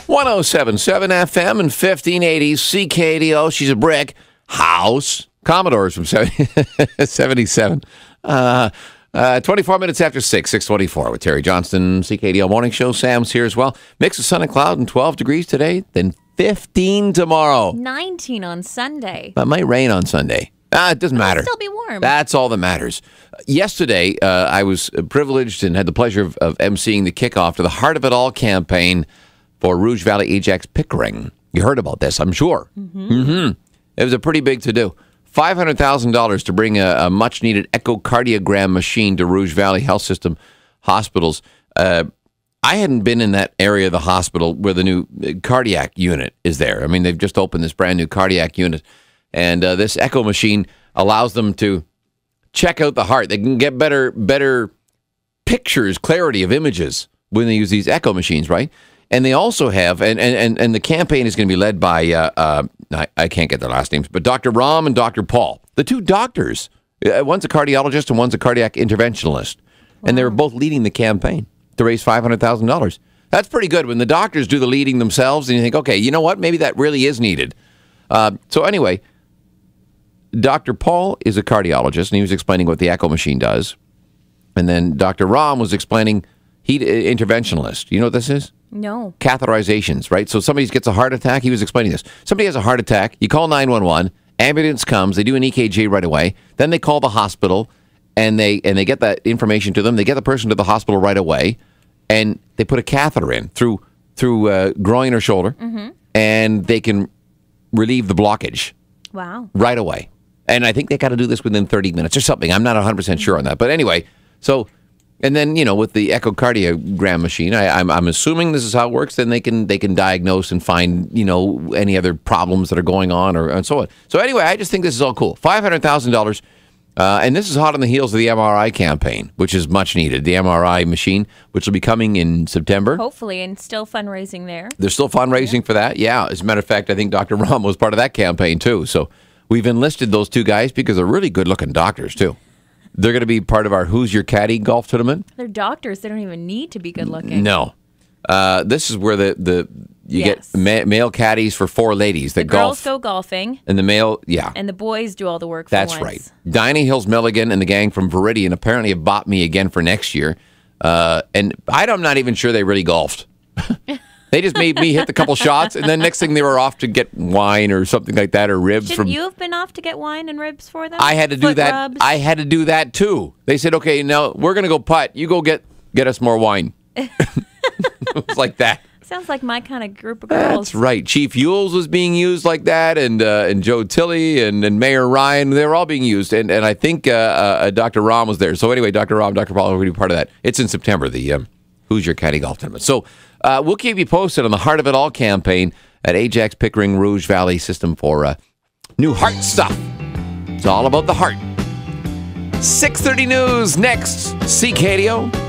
107.7 FM and 1580 CKDO. She's a brick house. Commodores from 77. 24 minutes after 6:24 with Terry Johnston, CKDO Morning Show. Sam's here as well. Mix of sun and cloud and 12 degrees today, then 15 tomorrow. 19 on Sunday. It might rain on Sunday. It doesn't matter. It'll still be warm. That's all that matters. Yesterday, I was privileged and had the pleasure of emceeing the kickoff to the Heart of It All campaign for Rouge Valley Ajax Pickering. You heard about this, I'm sure. Mm-hmm. It was a pretty big to-do. $500,000 to bring a much-needed echocardiogram machine to Rouge Valley Health System hospitals. I hadn't been in that area of the hospital where the new cardiac unit is there. I mean, they've just opened this brand-new cardiac unit. And this echo machine allows them to check out the heart. They can get better pictures, clarity of images when they use these echo machines, right? And they also have, and the campaign is going to be led by, I can't get their last names, but Dr. Ram and Dr. Paul, the two doctors. One's a cardiologist and one's a cardiac interventionalist. Wow. And they're both leading the campaign to raise $500,000. That's pretty good when the doctors do the leading themselves and you think, okay, you know what? Maybe that really is needed. So anyway, Dr. Paul is a cardiologist, and he was explaining what the echo machine does. And then Dr. Ram was explaining interventionalist. You know what this is? No. Catheterizations, right? So somebody gets a heart attack. He was explaining this. Somebody has a heart attack. You call 911. Ambulance comes. They do an EKG right away. Then they call the hospital, and they get that information to them. They get the person to the hospital right away, and they put a catheter in through groin or shoulder, and they can relieve the blockage. Wow. Right away. And I think they got to do this within 30 minutes or something. I'm not 100% sure on that. But anyway, so, and then, with the echocardiogram machine, I'm assuming this is how it works. Then they can diagnose and find, any other problems that are going on and so on. So anyway, I just think this is all cool. $500,000. And this is hot on the heels of the MRI campaign, which is much needed. The MRI machine, which will be coming in September. Hopefully, and still fundraising there. There's still fundraising for that. Yeah. As a matter of fact, I think Dr. Ram was part of that campaign too. So we've enlisted those two guys because they're really good-looking doctors too. They're going to be part of our Who's Your Caddy golf tournament. They're doctors. They don't even need to be good-looking. No. This is where you get male caddies for four ladies that golf. The girls go golfing. And the male, yeah. And the boys do all the work for That's once. right. Diney Hills Milligan and the gang from Viridian apparently have bought me again for next year. And I'm not even sure they really golfed. They just made me hit the couple shots, and then next thing they were off to get wine or something like that, or ribs. Shouldn't you have been off to get wine and ribs for them? I had to do that. Rubs? I had to do that too. They said, okay, now we're going to go putt. You go get us more wine. It was like that. Sounds like my kind of group of girls. That's right. Chief Ewells was being used like that, and Joe Tilley and Mayor Ryan, they were all being used. And I think Dr. Ram was there. So anyway, Dr. Ram, Dr. Paul are going to be part of that. It's in September, the Who's Your Caddy golf tournament. So we'll keep you posted on the Heart of It All campaign at Ajax Pickering Rouge Valley System for new heart stuff. It's all about the heart. 6:30 news next. CKDO.